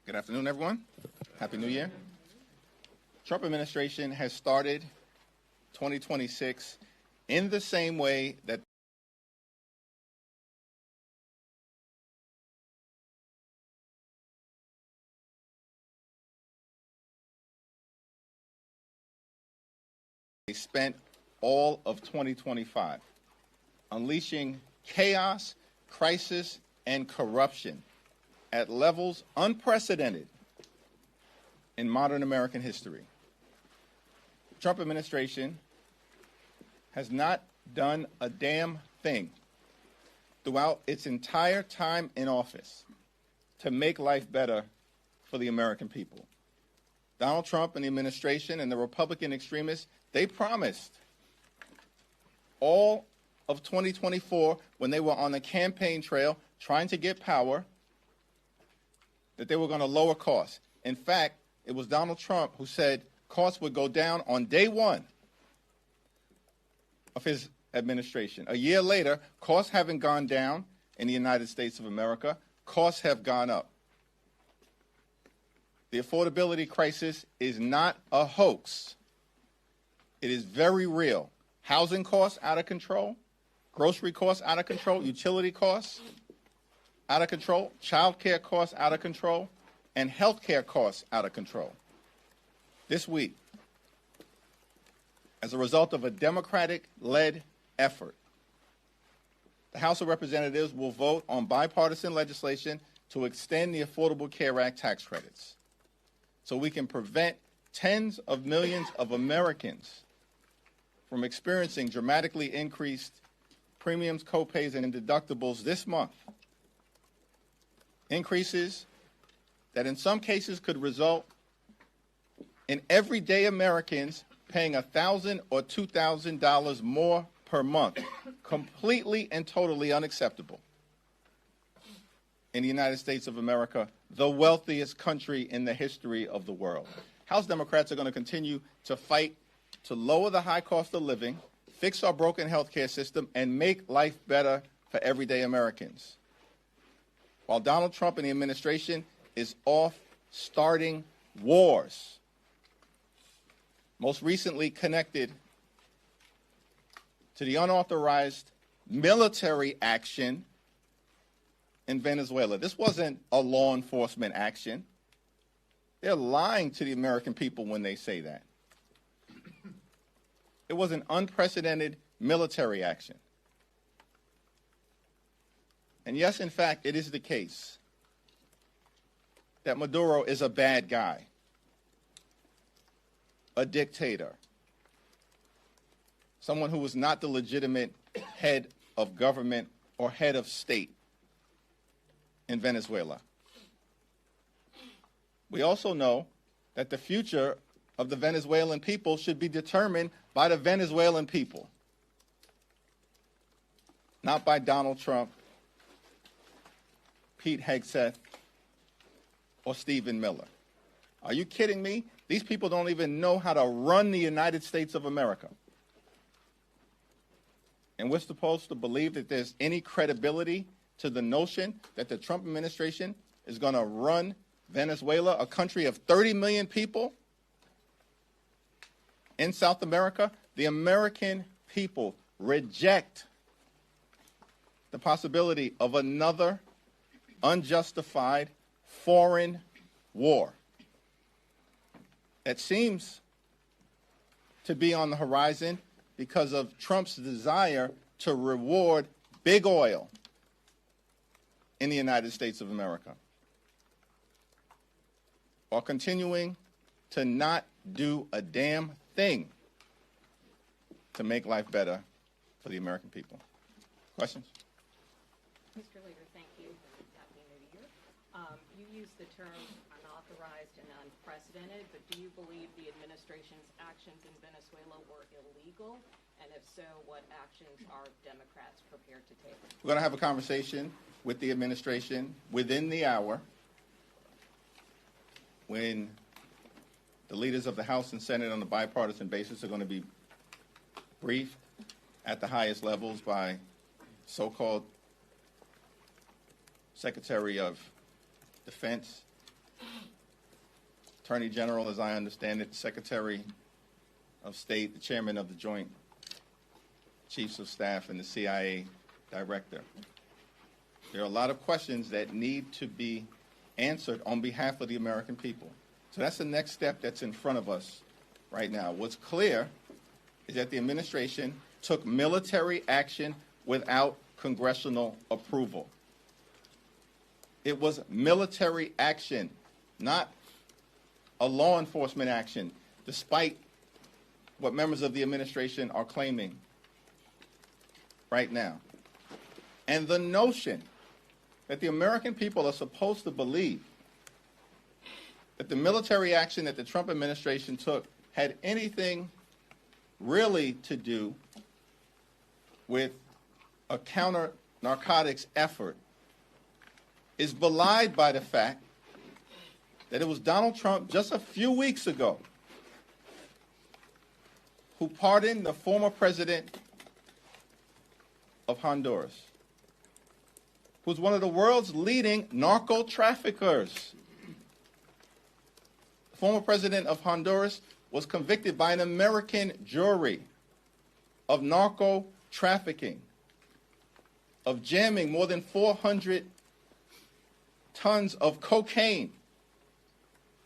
Good afternoon, everyone. Happy New Year. Trump administration has started 2026 in the same way that they spent all of 2025, unleashing chaos, crisis, and corruption at levels unprecedented in modern American history. The Trump administration has not done a damn thing throughout its entire time in office to make life better for the American people. Donald Trump and the administration and the Republican extremists, they promised all of 2024, when they were on the campaign trail trying to get power, that they were going to lower costs. In fact, it was Donald Trump who said costs would go down on day one of his administration. A year later, costs haven't gone down in the United States of America. Costs have gone up. The affordability crisis is not a hoax. It is very real. Housing costs out of control, grocery costs out of control, utility costs out of control, child care costs out of control, and health care costs out of control. This week, as a result of a Democratic-led effort, the House of Representatives will vote on bipartisan legislation to extend the Affordable Care Act tax credits so we can prevent tens of millions of Americans from experiencing dramatically increased premiums, copays, and deductibles this month. Increases that in some cases could result in everyday Americans paying $1,000 or $2,000 more per month. Completely and totally unacceptable in the United States of America, the wealthiest country in the history of the world. House Democrats are going to continue to fight to lower the high cost of living, fix our broken health care system, and make life better for everyday Americans. While Donald Trump and the administration is off starting wars, most recently connected to the unauthorized military action in Venezuela. This wasn't a law enforcement action. They're lying to the American people when they say that. It was an unprecedented military action. And yes, in fact, it is the case that Maduro is a bad guy, a dictator, someone who was not the legitimate head of government or head of state in Venezuela. We also know that the future of the Venezuelan people should be determined by the Venezuelan people, not by Donald Trump, Pete Hegseth, or Stephen Miller. Are you kidding me? These people don't even know how to run the United States of America. And we're supposed to believe that there's any credibility to the notion that the Trump administration is going to run Venezuela, a country of 30 million people in South America. The American people reject the possibility of another unjustified foreign war that seems to be on the horizon because of Trump's desire to reward big oil in the United States of America, while continuing to not do a damn thing to make life better for the American people. Questions? Mr. Leader, thank you. Happy New Year. You used the term unauthorized and unprecedented, but do you believe the administration's actions in Venezuela were illegal? And if so, what actions are Democrats prepared to take? We're going to have a conversation with the administration within the hour when the leaders of the House and Senate on a bipartisan basis are going to be briefed at the highest levels by so-called Secretary of Defense Attorney General, as I understand it, Secretary of State, the Chairman of the Joint Chiefs of Staff, and the CIA Director. There are a lot of questions that need to be answered on behalf of the American people. So that's the next step that's in front of us right now. What's clear is that the administration took military action without congressional approval. It was military action, not a law enforcement action, despite what members of the administration are claiming right now. And the notion that the American people are supposed to believe that the military action that the Trump administration took had anything really to do with a counter-narcotics effort is belied by the fact that it was Donald Trump just a few weeks ago who pardoned the former president of Honduras, who's one of the world's leading narco-traffickers. The former president of Honduras was convicted by an American jury of narco-trafficking, of jamming more than 400 tons of cocaine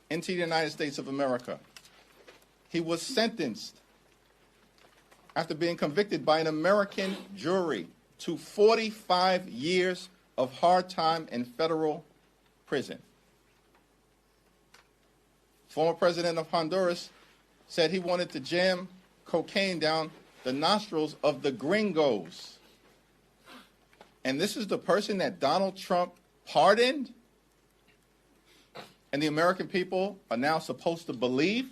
into the United States of America. He was sentenced after being convicted by an American jury to 45 years of hard time in federal prison. Former president of Honduras said he wanted to jam cocaine down the nostrils of the gringos. And this is the person that Donald Trump pardoned? And the American people are now supposed to believe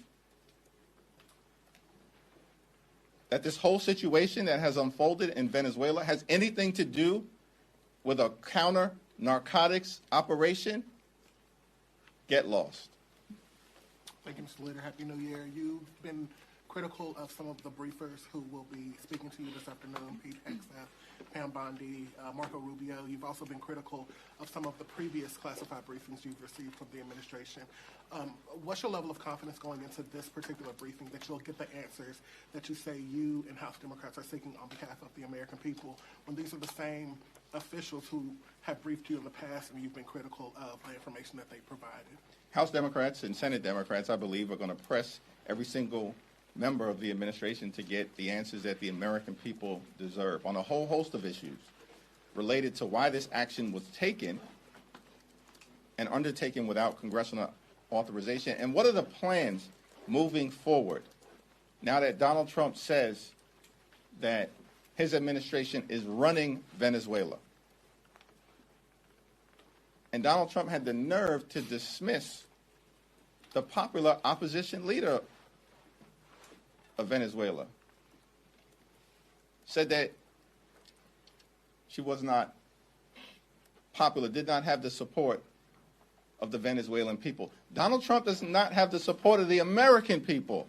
that this whole situation that has unfolded in Venezuela has anything to do with a counter-narcotics operation? Get lost. Thank you, Mr. Leader. Happy New Year. You've been critical of some of the briefers who will be speaking to you this afternoon, Pete Hegseth, Pam Bondi, Marco Rubio. You've also been critical of some of the previous classified briefings you've received from the administration. What's your level of confidence going into this particular briefing that you'll get the answers that you say you and House Democrats are seeking on behalf of the American people, when these are the same officials who have briefed you in the past and you've been critical of the information that they provided? House Democrats and Senate Democrats, I believe, are going to press every single member of the administration to get the answers that the American people deserve on a whole host of issues related to why this action was taken and undertaken without congressional authorization, and what are the plans moving forward now that Donald Trump says that his administration is running Venezuela. And Donald Trump had the nerve to dismiss the popular opposition leader of Venezuela. Said that she was not popular, did not have the support of the Venezuelan people. Donald Trump does not have the support of the American people.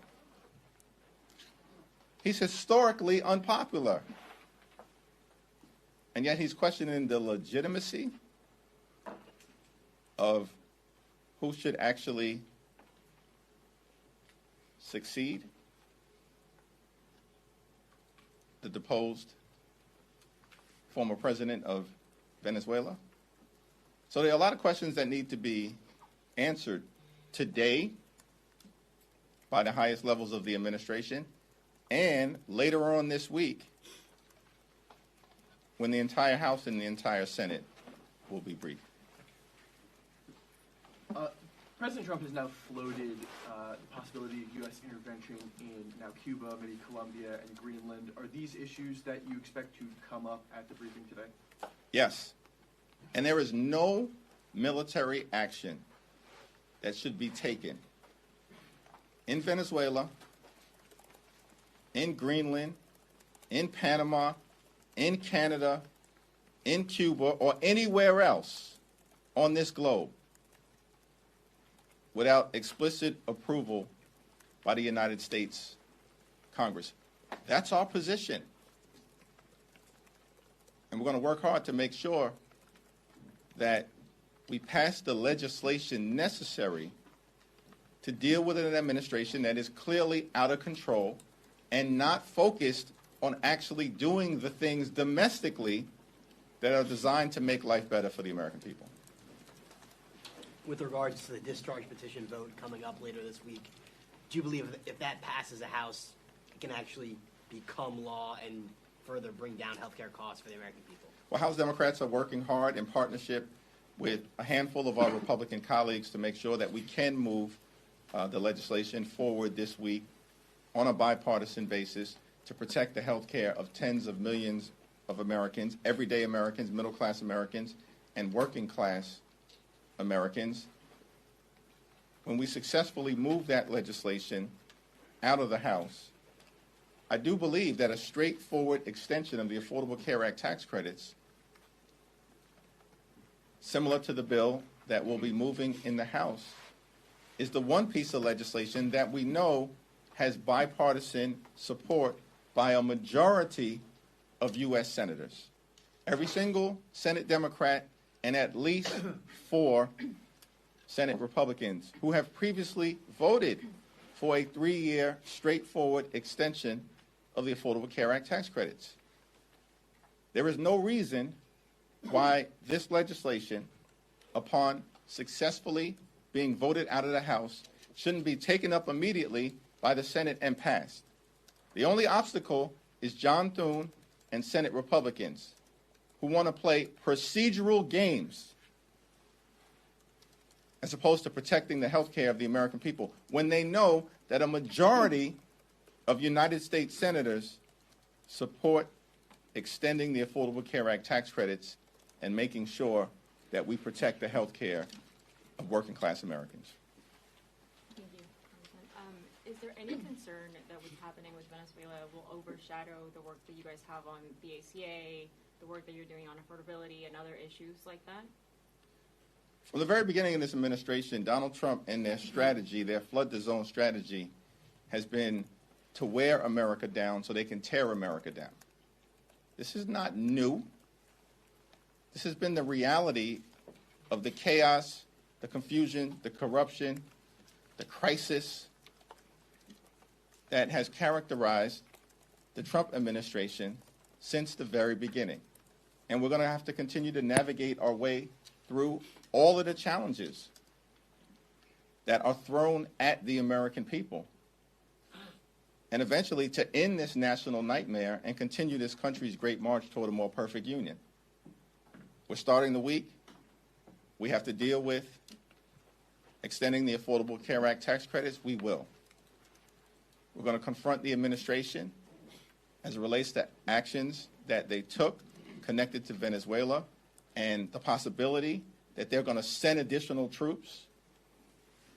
He's historically unpopular. And yet he's questioning the legitimacy of who should actually succeed the deposed former president of Venezuela. So there are a lot of questions that need to be answered today by the highest levels of the administration and later on this week when the entire House and the entire Senate will be briefed. President Trump has now floated the possibility of U.S. intervention in now Cuba, maybe Colombia, and Greenland. Are these issues that you expect to come up at the briefing today? Yes. And there is no military action that should be taken in Venezuela, in Greenland, in Panama, in Canada, in Cuba, or anywhere else on this globe without explicit approval by the United States Congress. That's our position. And we're going to work hard to make sure that we passed the legislation necessary to deal with an administration that is clearly out of control and not focused on actually doing the things domestically that are designed to make life better for the American people. With regards to the discharge petition vote coming up later this week, do you believe if that passes the House, it can actually become law and further bring down health care costs for the American people? Well, House Democrats are working hard in partnership with a handful of our Republican colleagues to make sure that we can move the legislation forward this week on a bipartisan basis to protect the health care of tens of millions of Americans, everyday Americans, middle-class Americans, and working-class Americans. When we successfully move that legislation out of the House, I do believe that a straightforward extension of the Affordable Care Act tax credits, similar to the bill that will be moving in the House, is the one piece of legislation that we know has bipartisan support by a majority of U.S. senators. Every single Senate Democrat and at least 4 Senate Republicans who have previously voted for a 3-year straightforward extension of the Affordable Care Act tax credits. There is no reason why this legislation, upon successfully being voted out of the House, shouldn't be taken up immediately by the Senate and passed. The only obstacle is John Thune and Senate Republicans who want to play procedural games as opposed to protecting the health care of the American people when they know that a majority of United States senators support extending the Affordable Care Act tax credits and making sure that we protect the health care of working-class Americans. Thank you, Congressman. Is there any concern that what's happening with Venezuela will overshadow the work that you guys have on the ACA, the work that you're doing on affordability and other issues like that? From the very beginning of this administration, Donald Trump and their strategy, their flood the zone strategy, has been to wear America down so they can tear America down. This is not new. This has been the reality of the chaos, the confusion, the corruption, the crisis that has characterized the Trump administration since the very beginning. And we're going to have to continue to navigate our way through all of the challenges that are thrown at the American people, and eventually to end this national nightmare and continue this country's great march toward a more perfect union. We're starting the week. We have to deal with extending the Affordable Care Act tax credits. We will. We're going to confront the administration as it relates to actions that they took connected to Venezuela and the possibility that they're going to send additional troops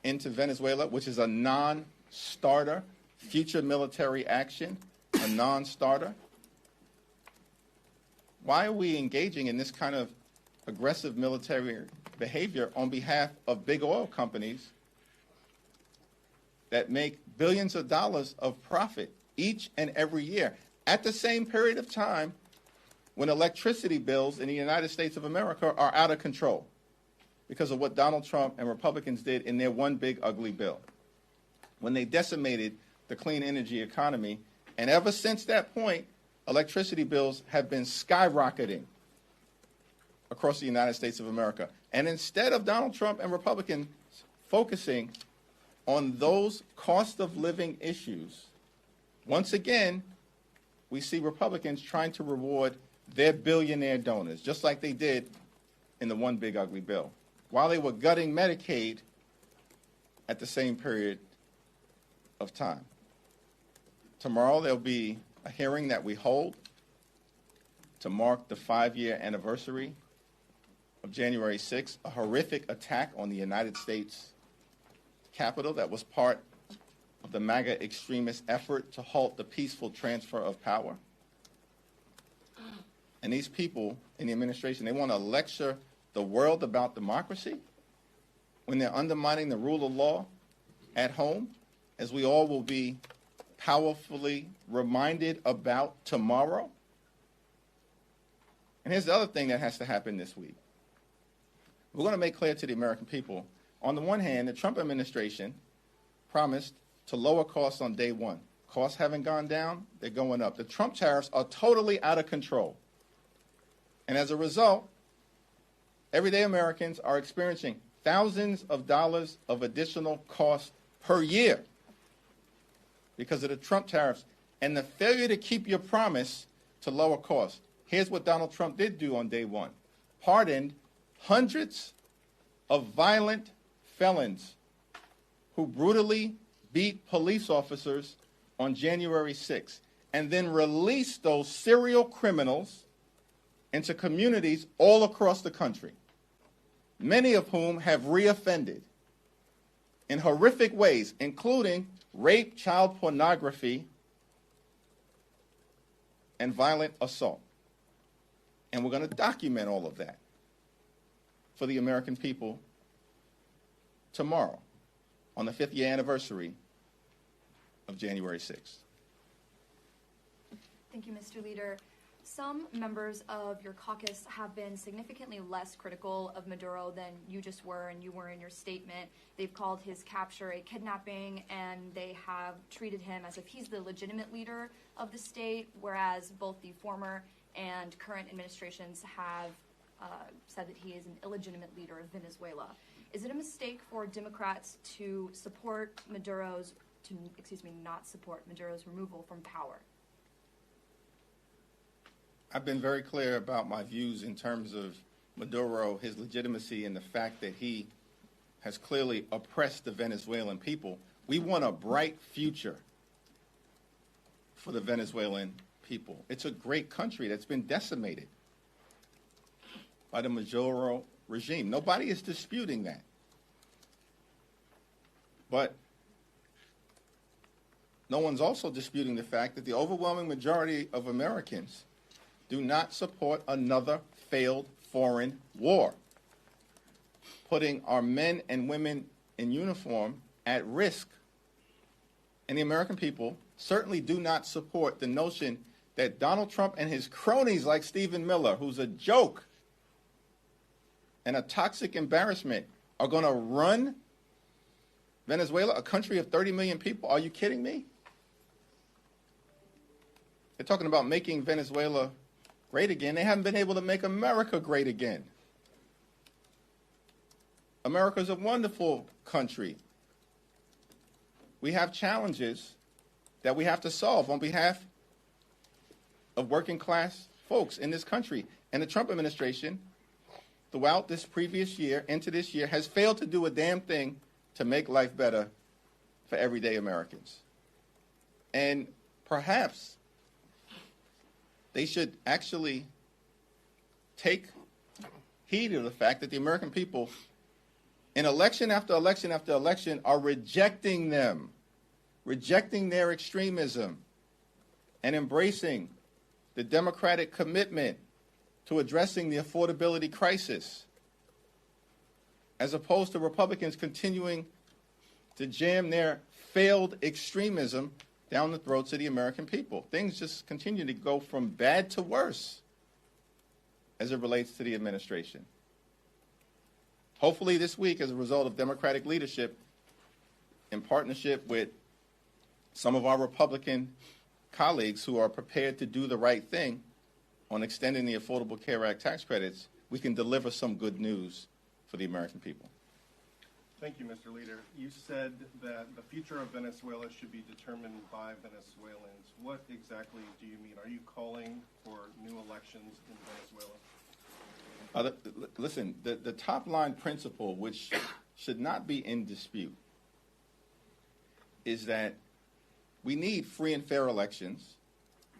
into Venezuela, which is a non-starter, future military action, a non-starter. Why are we engaging in this kind of aggressive military behavior on behalf of big oil companies that make billions of dollars of profit each and every year at the same period of time when electricity bills in the United States of America are out of control because of what Donald Trump and Republicans did in their one big ugly bill, when they decimated the clean energy economy? And ever since that point, electricity bills have been skyrocketing across the United States of America. And instead of Donald Trump and Republicans focusing on those cost of living issues, once again, we see Republicans trying to reward their billionaire donors, just like they did in the one big ugly bill, while they were gutting Medicaid at the same period of time. Tomorrow there'll be a hearing that we hold to mark the 5-year anniversary of January 6th, a horrific attack on the United States Capitol that was part of the MAGA extremist effort to halt the peaceful transfer of power. And these people in the administration, they want to lecture the world about democracy when they're undermining the rule of law at home, as we all will be powerfully reminded about tomorrow. And here's the other thing that has to happen this week. We're going to make clear to the American people, on the one hand, the Trump administration promised to lower costs on day one. Costs haven't gone down, they're going up. The Trump tariffs are totally out of control. And as a result, everyday Americans are experiencing thousands of dollars of additional costs per year because of the Trump tariffs and the failure to keep your promise to lower costs. Here's what Donald Trump did do on day one. Pardoned hundreds of violent felons who brutally beat police officers on January 6th, and then released those serial criminals into communities all across the country, many of whom have reoffended in horrific ways, including rape, child pornography, and violent assault. And we're going to document all of that for the American people tomorrow, on the 5th year anniversary of January 6th. Thank you, Mr. Leader. Some members of your caucus have been significantly less critical of Maduro than you just were and you were in your statement. They've called his capture a kidnapping, and they have treated him as if he's the legitimate leader of the state, whereas both the former and current administrations have said that he is an illegitimate leader of Venezuela. Is it a mistake for Democrats to support Maduro's, not support Maduro's removal from power? I've been very clear about my views in terms of Maduro, his legitimacy, and the fact that he has clearly oppressed the Venezuelan people. We want a bright future for the Venezuelan people. It's a great country that's been decimated by the Maduro regime. Nobody is disputing that. But no one's also disputing the fact that the overwhelming majority of Americans do not support another failed foreign war, putting our men and women in uniform at risk. And the American people certainly do not support the notion that Donald Trump and his cronies like Stephen Miller, who's a joke and a toxic embarrassment, are going to run Venezuela, a country of 30 million people. Are you kidding me? They're talking about making Venezuela great again. They haven't been able to make America great again. America's a wonderful country. We have challenges that we have to solve on behalf of working class folks in this country. And the Trump administration, throughout this previous year, into this year, has failed to do a damn thing to make life better for everyday Americans. And perhaps they should actually take heed of the fact that the American people, in election after election after election, are rejecting them, rejecting their extremism, and embracing the Democratic commitment to addressing the affordability crisis, as opposed to Republicans continuing to jam their failed extremism down the throats of the American people. Things just continue to go from bad to worse as it relates to the administration. Hopefully this week, as a result of Democratic leadership, in partnership with some of our Republican colleagues who are prepared to do the right thing on extending the Affordable Care Act tax credits, we can deliver some good news for the American people. Thank you, Mr. Leader. You said that the future of Venezuela should be determined by Venezuelans. What exactly do you mean? Are you calling for new elections in Venezuela? Listen, the top line principle, which should not be in dispute, is that we need free and fair elections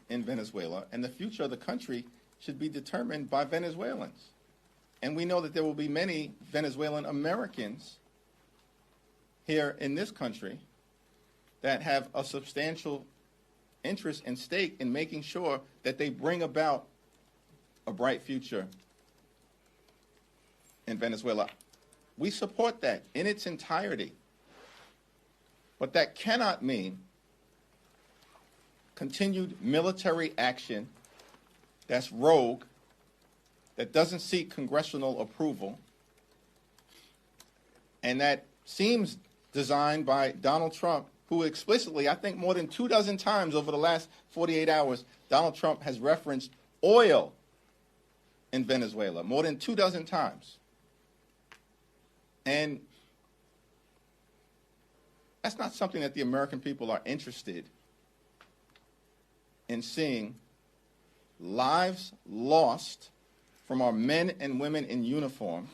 in Venezuela, and the future of the country should be determined by Venezuelans. And we know that there will be many Venezuelan Americans here in this country that have a substantial interest and stake in making sure that they bring about a bright future in Venezuela. We support that in its entirety. But that cannot mean continued military action that's rogue, that doesn't seek congressional approval, And that seems designed by Donald Trump, who explicitly, I think more than 24 times over the last 48 hours, Donald Trump has referenced oil in Venezuela, more than 24 times. And that's not something that the American people are interested in seeing. Lives lost from our men and women in uniform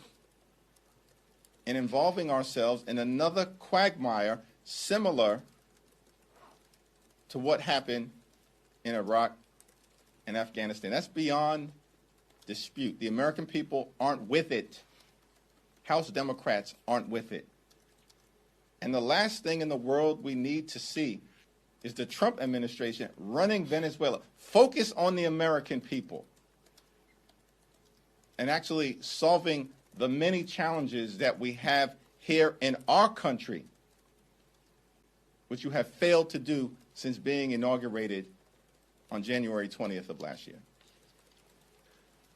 and involving ourselves in another quagmire similar to what happened in Iraq and Afghanistan. That's beyond dispute. The American people aren't with it. House Democrats aren't with it. And the last thing in the world we need to see is the Trump administration running Venezuela. Focus on the American people and actually solving the many challenges that we have here in our country, which you have failed to do since being inaugurated on January 20th of last year.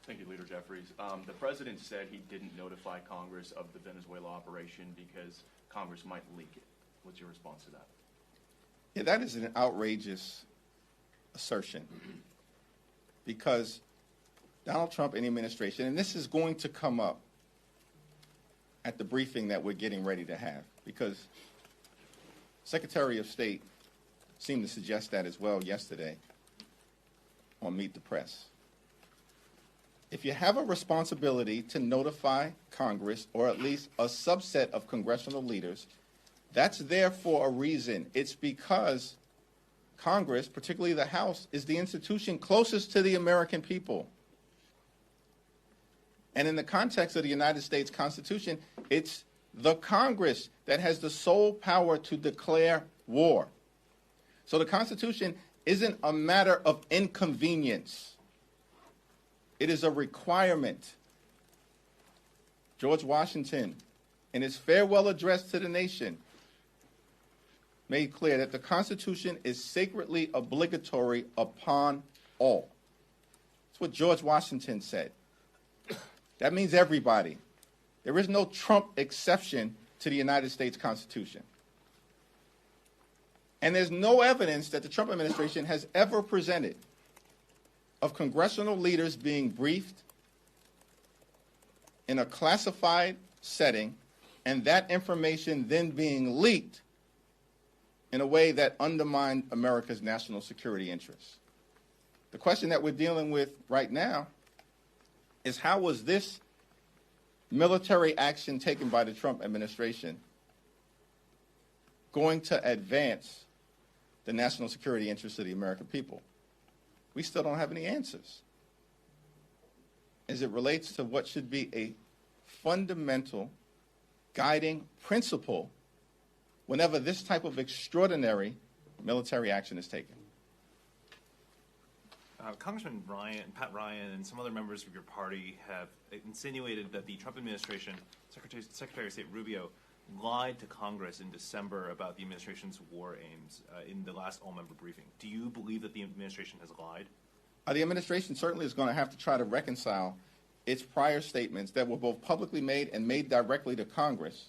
Thank you, Leader Jeffries. The president said he didn't notify Congress of the Venezuela operation because Congress might leak it. What's your response to that? Yeah, that is an outrageous assertion because Donald Trump and the administration, and this is going to come up at the briefing that we're getting ready to have, because Secretary of State seemed to suggest that as well yesterday on Meet the Press. If you have a responsibility to notify Congress, or at least a subset of congressional leaders, that's there for a reason. It's because Congress, particularly the House, is the institution closest to the American people. And in the context of the United States Constitution, it's the Congress that has the sole power to declare war. So the Constitution isn't a matter of inconvenience. It is a requirement. George Washington, in his farewell address to the nation, made clear that the Constitution is sacredly obligatory upon all. That's what George Washington said. That means everybody. There is no Trump exception to the United States Constitution. And there's no evidence that the Trump administration has ever presented of congressional leaders being briefed in a classified setting and that information then being leaked in a way that undermined America's national security interests. The question that we're dealing with right now is, how was this military action taken by the Trump administration going to advance the national security interests of the American people? We still don't have any answers as it relates to what should be a fundamental guiding principle whenever this type of extraordinary military action is taken. Congressman Pat Ryan, and some other members of your party have insinuated that the Trump administration, Secretary of State Rubio, lied to Congress in December about the administration's war aims in the last all-member briefing. Do you believe that the administration has lied? The administration certainly is going to have to try to reconcile its prior statements that were both publicly made and made directly to Congress,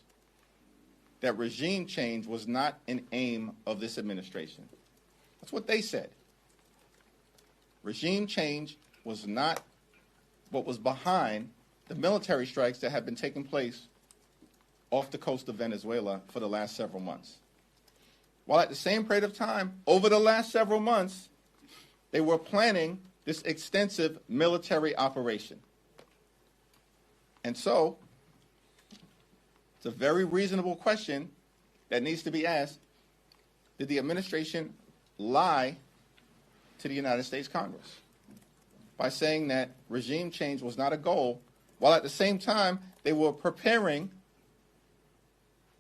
that regime change was not an aim of this administration. That's what they said. Regime change was not what was behind the military strikes that have been taking place off the coast of Venezuela for the last several months. While at the same period of time, over the last several months, they were planning this extensive military operation. And so, it's a very reasonable question that needs to be asked. Did the administration lie to the United States Congress by saying that regime change was not a goal, while at the same time they were preparing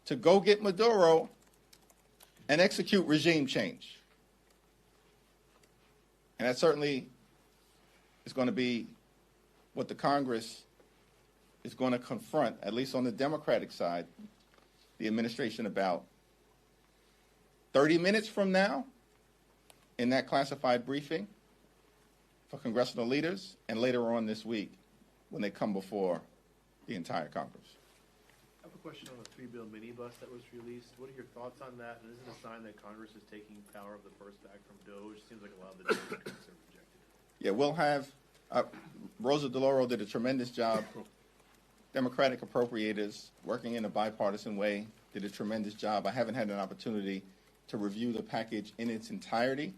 to go get Maduro and execute regime change? And that certainly is going to be what the Congress is going to confront, at least on the Democratic side, the administration about 30 minutes from now in that classified briefing for congressional leaders, and later on this week when they come before the entire Congress. I have a question on the 3-bill minibus that was released. What are your thoughts on that? And is it a sign that Congress is taking power of the purse back from DOJ? Seems like a lot of the Democrats are rejected. Yeah, we'll have, Rosa DeLauro did a tremendous job. Democratic appropriators, working in a bipartisan way, did a tremendous job. I haven't had an opportunity to review the package in its entirety,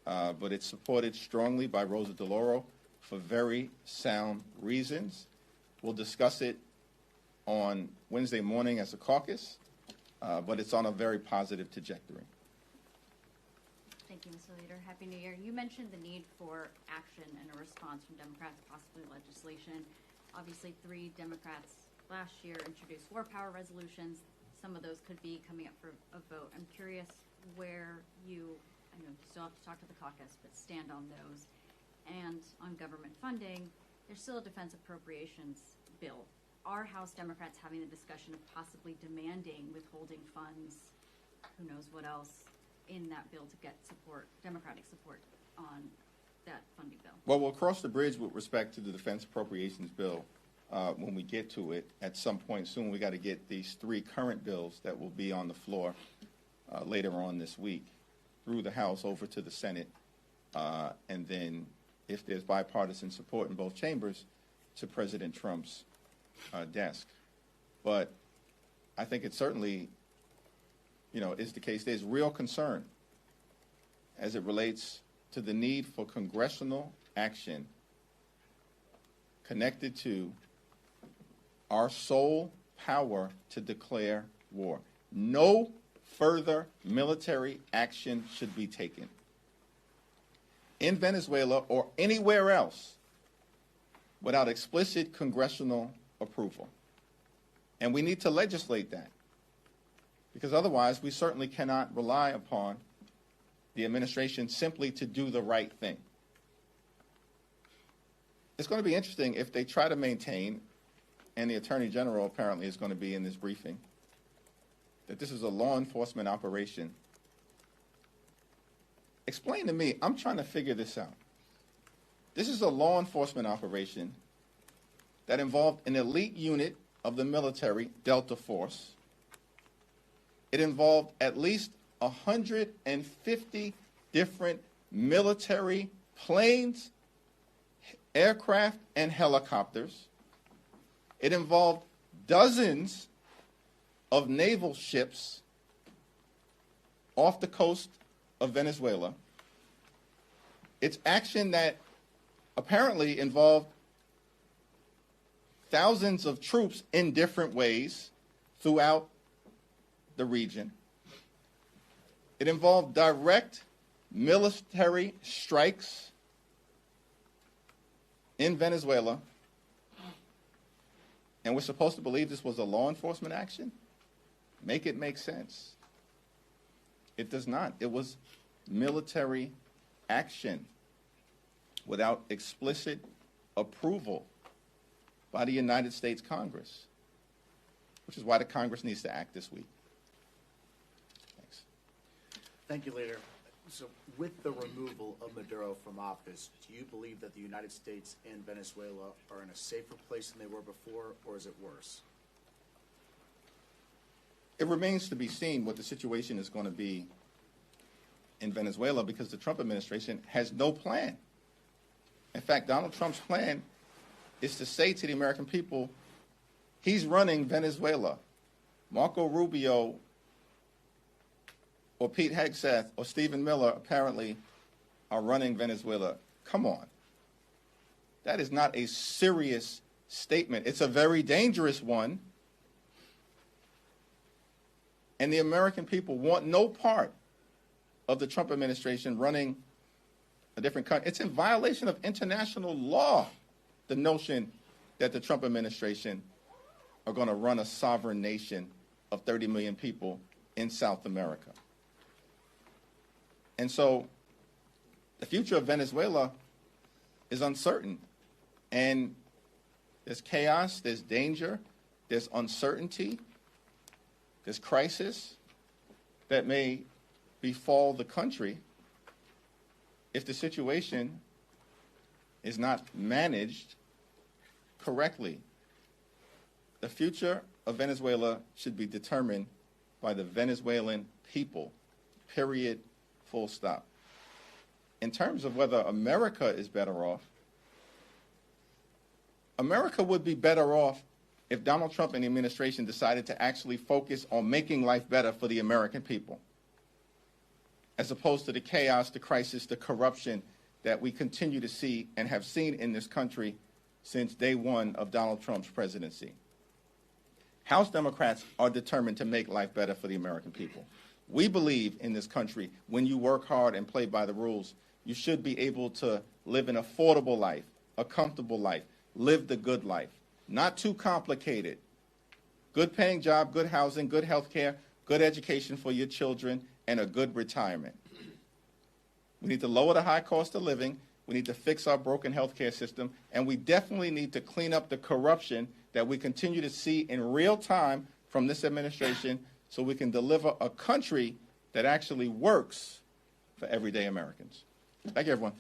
but it's supported strongly by Rosa DeLauro for very sound reasons. We'll discuss it on Wednesday morning as a caucus, but it's on a very positive trajectory. Thank you, Mr. Leader. Happy New Year. You mentioned the need for action and a response from Democrats, possibly legislation. Obviously, 3 Democrats last year introduced war power resolutions. Some of those could be coming up for a vote. I'm curious where you, I know you still have to talk to the caucus, but stand on those. And on government funding, there's still a defense appropriations bill. Are House Democrats having the discussion of possibly demanding withholding funds, who knows what else, in that bill to get support, Democratic support on that funding bill? Well, we'll cross the bridge with respect to the defense appropriations bill when we get to it at some point soon. We got to get these 3 current bills that will be on the floor later on this week through the House over to the Senate, and then if there's bipartisan support in both chambers, to President Trump's desk. But I think it certainly, is the case. There's real concern as it relates to the need for congressional action connected to our sole power to declare war. No further military action should be taken in Venezuela or anywhere else without explicit congressional approval. And we need to legislate that, because otherwise we certainly cannot rely upon the administration simply to do the right thing. It's going to be interesting if they try to maintain, and the Attorney General apparently is going to be in this briefing, that this is a law enforcement operation. Explain to me, I'm trying to figure this out. This is a law enforcement operation that involved an elite unit of the military, Delta Force. It involved at least 150 different military planes, aircraft, and helicopters. It involved dozens of naval ships off the coast of Venezuela. It's action that apparently involved thousands of troops in different ways throughout the region. It involved direct military strikes in Venezuela. And we're supposed to believe this was a law enforcement action? Make it make sense. It does not. It was military action without explicit approval by the United States Congress, which is why the Congress needs to act this week. Thanks. Thank you, Leader. So with the removal of Maduro from office, do you believe that the United States and Venezuela are in a safer place than they were before, or is it worse? It remains to be seen what the situation is going to be in Venezuela, because the Trump administration has no plan. In fact, Donald Trump's plan is to say to the American people, he's running Venezuela. Marco Rubio or Pete Hegseth or Stephen Miller apparently are running Venezuela. Come on. That is not a serious statement. It's a very dangerous one. And the American people want no part of the Trump administration running a different country. It's in violation of international law, the notion that the Trump administration are going to run a sovereign nation of 30 million people in South America. And so the future of Venezuela is uncertain. And there's chaos, there's danger, there's uncertainty, there's crisis that may befall the country if the situation is not managed correctly. The future of Venezuela should be determined by the Venezuelan people, period, full stop. In terms of whether America is better off, America would be better off if Donald Trump and the administration decided to actually focus on making life better for the American people, as opposed to the chaos, the crisis, the corruption that we continue to see and have seen in this country since day one of Donald Trump's presidency. House Democrats are determined to make life better for the American people. We believe in this country, when you work hard and play by the rules, you should be able to live an affordable life, a comfortable life, live the good life. Not too complicated. Good paying job, good housing, good health care, good education for your children, and a good retirement. We need to lower the high cost of living. We need to fix our broken health care system. And we definitely need to clean up the corruption that we continue to see in real time from this administration so we can deliver a country that actually works for everyday Americans. Thank you, everyone.